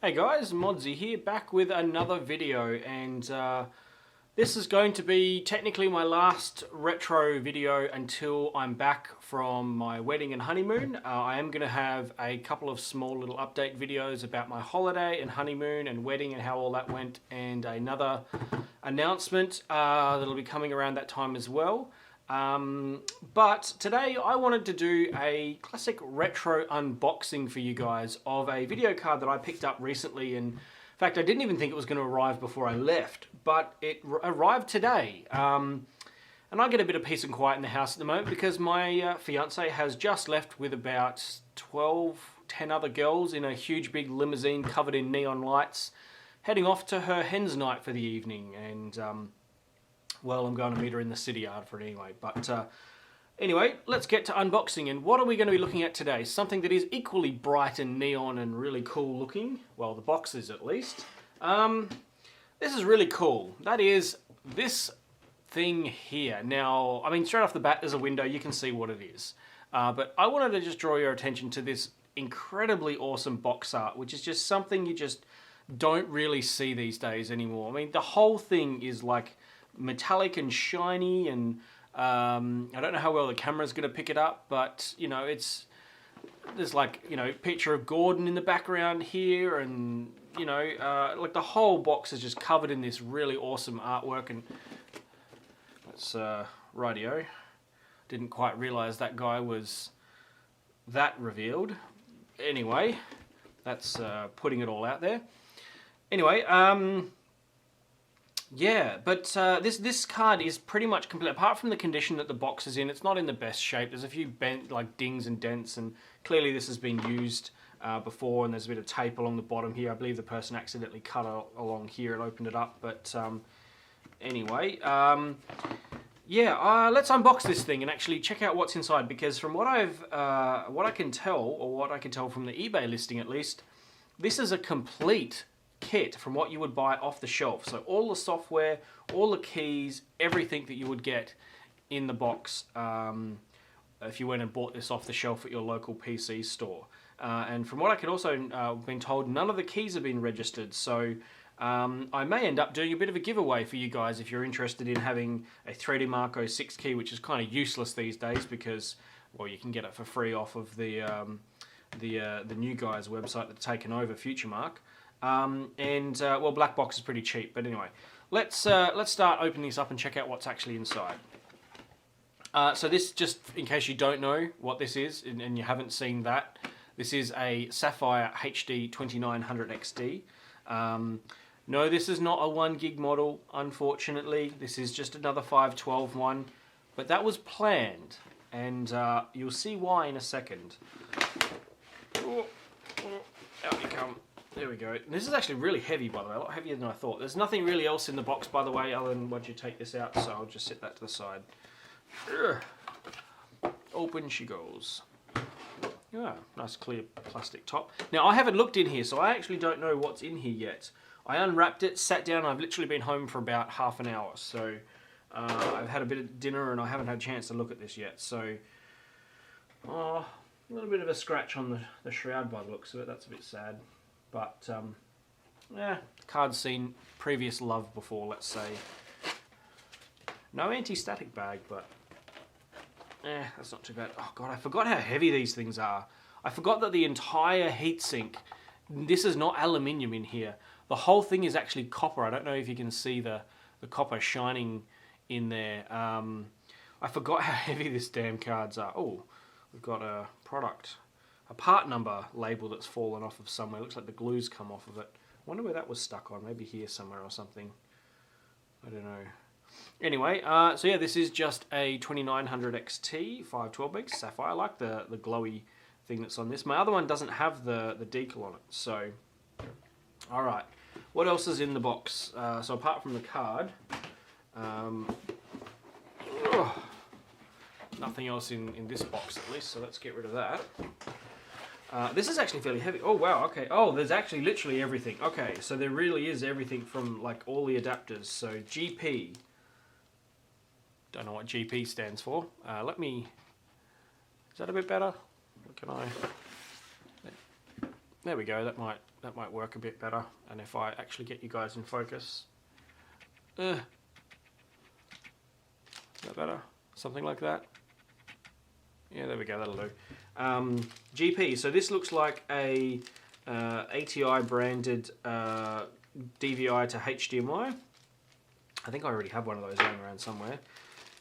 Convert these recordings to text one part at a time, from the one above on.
Hey guys, Modsy here, back with another video, and this is going to be technically my last retro video until I'm back from my wedding and honeymoon. I am going to have a couple of small little update videos about my holiday and honeymoon and wedding and how all that went, and another announcement that'll be coming around that time as well. But today I wanted to do a classic retro unboxing for you guys of a video card that I picked up recently, and in fact I didn't even think it was going to arrive before I left, but it arrived today. And I get a bit of peace and quiet in the house at the moment because my fiance has just left with about 10 other girls in a huge big limousine covered in neon lights, heading off to her hen's night for the evening, and well, I'm going to meet her in the city after it anyway. But anyway, let's get to unboxing. And what are we going to be looking at today? Something that is equally bright and neon and really cool looking. Well, the box is at least. This is really cool. That is this thing here. Now, I mean, straight off the bat, there's a window. You can see what it is. But I wanted to just draw your attention to this incredibly awesome box art, which is just something you just don't really see these days anymore. I mean, the whole thing is like metallic and shiny, and I don't know how well the camera's going to pick it up, but you know, there's like, you know, picture of Gordon in the background here, and you know, like the whole box is just covered in this really awesome artwork. And that's radio. Didn't quite realize that guy was that revealed. Anyway, that's putting it all out there. Anyway, yeah, but this card is pretty much complete. Apart from the condition that the box is in, it's not in the best shape. There's a few bent, like dings and dents, and clearly this has been used before, and there's a bit of tape along the bottom here. I believe the person accidentally cut along here and opened it up, but anyway, yeah, let's unbox this thing and actually check out what's inside, because from what I can tell from the eBay listing at least, this is a complete kit from what you would buy off the shelf. So all the software, all the keys, everything that you would get in the box if you went and bought this off the shelf at your local PC store. And from what I can also been told, none of the keys have been registered. So I may end up doing a bit of a giveaway for you guys if you're interested in having a 3D Mark 06 key, which is kind of useless these days because, well, you can get it for free off of the new guys website that's taken over, FutureMark. Well, Black Box is pretty cheap, but anyway, let's start opening this up and check out what's actually inside. So this, just in case you don't know what this is and you haven't seen that, this is a Sapphire HD 2900 XD. No, this is not a 1 gig model, unfortunately. This is just another 512 one, but that was planned, and you'll see why in a second. Oh, out you come. There we go. This is actually really heavy, by the way, a lot heavier than I thought. There's nothing really else in the box, by the way, other than once you take this out, so I'll just set that to the side. Open she goes. Yeah, nice clear plastic top. Now, I haven't looked in here, so I actually don't know what's in here yet. I unwrapped it, sat down, I've literally been home for about half an hour, so I've had a bit of dinner and I haven't had a chance to look at this yet, so a little bit of a scratch on the shroud by the looks of it. That's a bit sad. But, yeah, the card's seen previous love before, let's say. No anti-static bag, but, that's not too bad. Oh, God, I forgot how heavy these things are. I forgot that the entire heatsink, this is not aluminium in here. The whole thing is actually copper. I don't know if you can see the copper shining in there. I forgot how heavy this damn cards are. Oh, we've got a part number label that's fallen off of somewhere. Looks like the glue's come off of it. I wonder where that was stuck on. Maybe here somewhere or something. I don't know. Anyway, so yeah, this is just a 2900 XT 512 meg Sapphire. I like the glowy thing that's on this. My other one doesn't have the decal on it. So, all right. What else is in the box? So apart from the card, nothing else in this box at least. So let's get rid of that. This is actually fairly heavy. Oh, wow, okay. Oh, there's actually literally everything. Okay, so there really is everything from, like, all the adapters. So, GP. Don't know what GP stands for. Let me... Is that a bit better? What can I... There we go. That might work a bit better. And if I actually get you guys in focus, is that better? Something like that. Yeah, there we go. That'll do. GP. So this looks like a ATI branded DVI to HDMI. I think I already have one of those going around somewhere.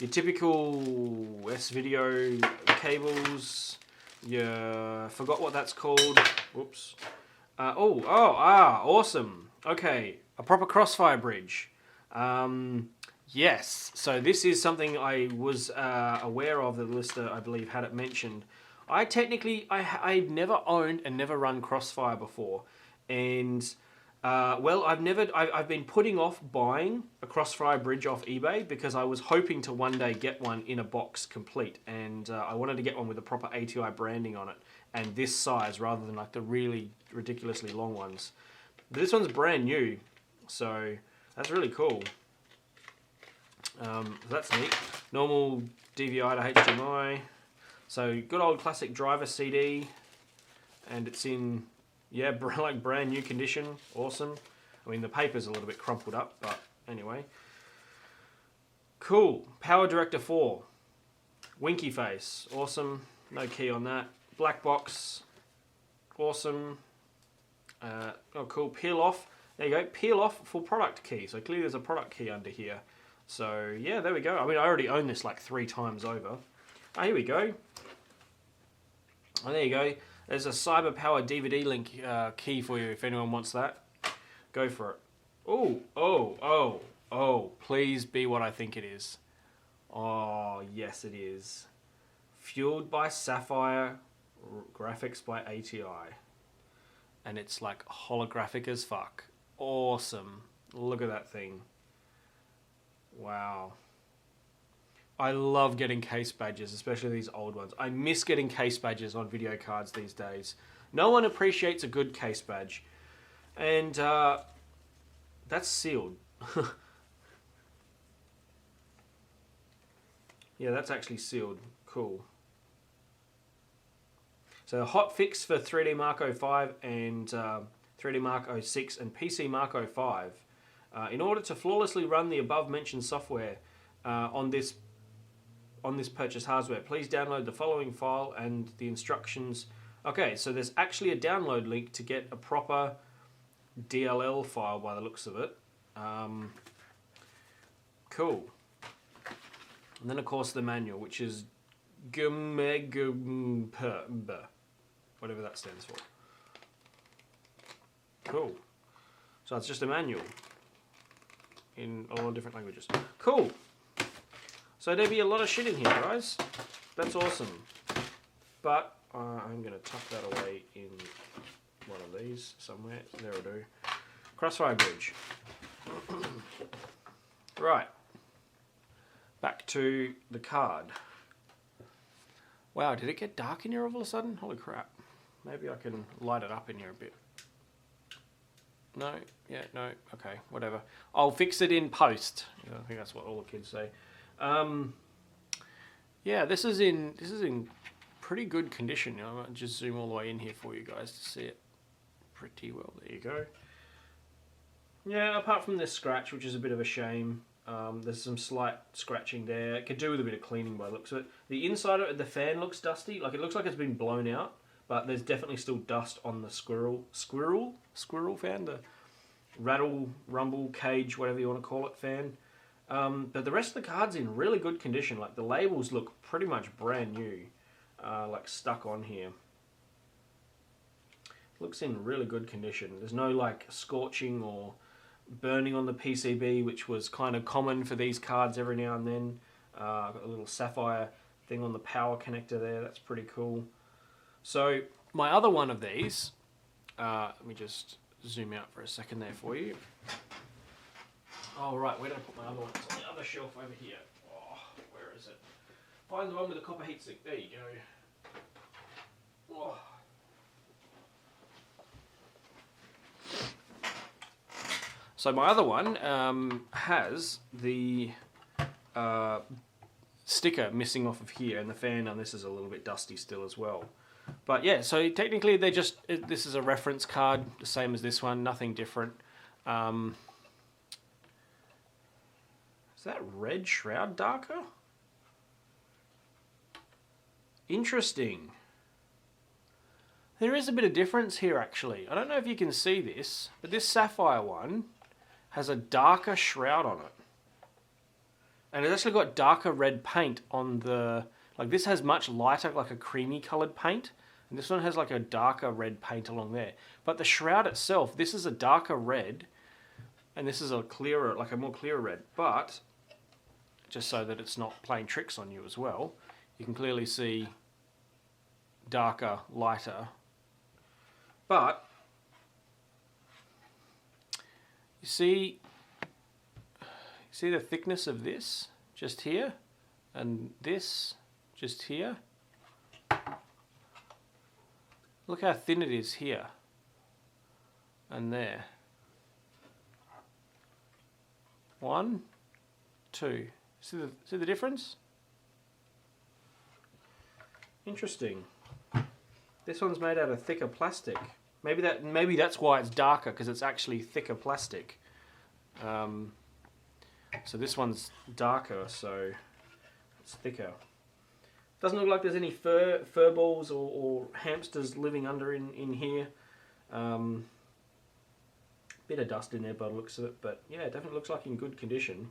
Your typical S-Video cables. Yeah, forgot what that's called. Whoops. Awesome. Okay, a proper Crossfire bridge. Yes, so this is something I was aware of. The lister, I believe, had it mentioned. I've never owned and never run Crossfire before, and I've been putting off buying a Crossfire bridge off eBay because I was hoping to one day get one in a box complete, and I wanted to get one with the proper ATI branding on it and this size rather than like the really ridiculously long ones. But this one's brand new, so that's really cool. That's neat. Normal DVI to HDMI. So good old classic driver CD, and it's in, yeah, like brand new condition. Awesome. I mean, the paper's a little bit crumpled up, but anyway. Cool. Power Director 4. Winky face. Awesome. No key on that. Black box. Awesome. Oh, cool. Peel off. There you go. Peel off full product key. So clearly there's a product key under here. So yeah, there we go. I mean, I already own this like 3 times over. Oh, here we go. Oh, there you go. There's a Cyber Power DVD link key for you if anyone wants that. Go for it. Oh, please be what I think it is. Oh, yes it is. Fueled by Sapphire, graphics by ATI. And it's like holographic as fuck. Awesome. Look at that thing. Wow. I love getting case badges, especially these old ones. I miss getting case badges on video cards these days. No one appreciates a good case badge. And that's sealed. Yeah, that's actually sealed. Cool. So hot fix for 3D Mark 05 and 3D Mark 06 and PC Mark 05. In order to flawlessly run the above mentioned software on this purchased hardware, please download the following file and the instructions. Okay, so there's actually a download link to get a proper DLL file by the looks of it. Cool. And then of course the manual, which is whatever that stands for. Cool. So it's just a manual in all different languages. Cool. So there'd be a lot of shit in here, guys. That's awesome. But I'm going to tuck that away in one of these somewhere. There we do. Crossfire bridge. Right. Back to the card. Wow, did it get dark in here all of a sudden? Holy crap. Maybe I can light it up in here a bit. No, yeah, no, okay, whatever. I'll fix it in post. I think that's what all the kids say. Yeah, this is in pretty good condition. I might just zoom all the way in here for you guys to see it pretty well. There you go. Yeah, apart from this scratch, which is a bit of a shame, there's some slight scratching there. It could do with a bit of cleaning by the looks of it. The inside of the fan looks dusty. Like, it looks like it's been blown out, but there's definitely still dust on the squirrel fan, the rattle, rumble, cage, whatever you want to call it, fan. But the rest of the card's in really good condition. Like, the labels look pretty much brand new, like stuck on here. Looks in really good condition. There's no like scorching or burning on the PCB, which was kind of common for these cards every now and then. Got a little sapphire thing on the power connector there. That's pretty cool. So my other one of these, let me just zoom out for a second there for you. Oh, right, where did I put my other one? It's on the other shelf over here. Oh, where is it? Find the one with the copper heatsink. There you go. Oh. So my other one has the sticker missing off of here, and the fan on this is a little bit dusty still as well. But yeah, so technically they're just, this is a reference card, the same as this one, nothing different. Is that red shroud darker? Interesting. There is a bit of difference here actually. I don't know if you can see this, but this Sapphire one has a darker shroud on it. And it's actually got darker red paint on the, like this has much lighter, like a creamy coloured paint. And this one has like a darker red paint along there. But the shroud itself, this is a darker red. And this is a clearer, like a more clear red. But, just so that it's not playing tricks on you as well, you can clearly see darker, lighter. But, you see the thickness of this just here, and this just here. Look how thin it is here and there. 1, 2. See the difference? Interesting. This one's made out of thicker plastic. Maybe that's why it's darker, because it's actually thicker plastic. So this one's darker, so it's thicker. Doesn't look like there's any fur balls or hamsters living under in here. Bit of dust in there by the looks of it, but yeah, it definitely looks like in good condition.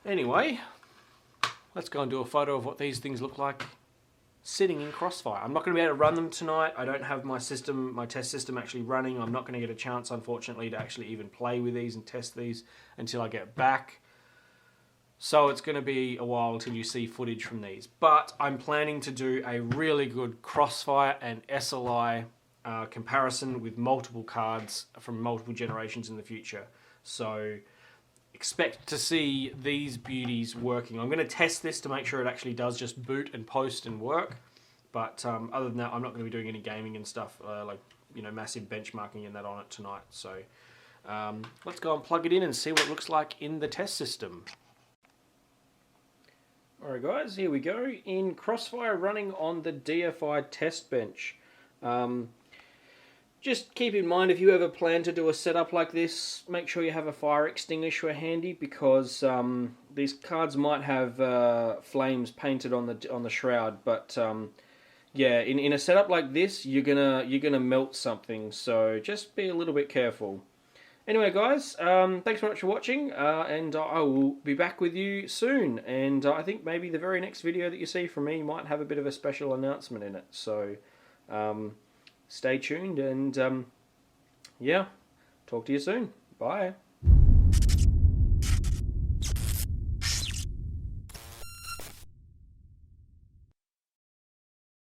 Anyway, let's go and do a photo of what these things look like sitting in Crossfire. I'm not going to be able to run them tonight. I don't have my test system actually running. I'm not going to get a chance, unfortunately, to actually even play with these and test these until I get back. So it's going to be a while until you see footage from these. But I'm planning to do a really good Crossfire and SLI comparison with multiple cards from multiple generations in the future. So expect to see these beauties working. I'm going to test this to make sure it actually does just boot and post and work. But other than that, I'm not going to be doing any gaming and stuff, like, you know, massive benchmarking and that on it tonight. So let's go and plug it in and see what it looks like in the test system. Alright guys, here we go, in Crossfire running on the DFI test bench. Just keep in mind, if you ever plan to do a setup like this, make sure you have a fire extinguisher handy, because these cards might have flames painted on the shroud. But yeah, in a setup like this, you're gonna melt something, so just be a little bit careful. Anyway guys, thanks very much for watching, and I will be back with you soon. And I think maybe the very next video that you see from me might have a bit of a special announcement in it. So stay tuned, and yeah, talk to you soon. Bye.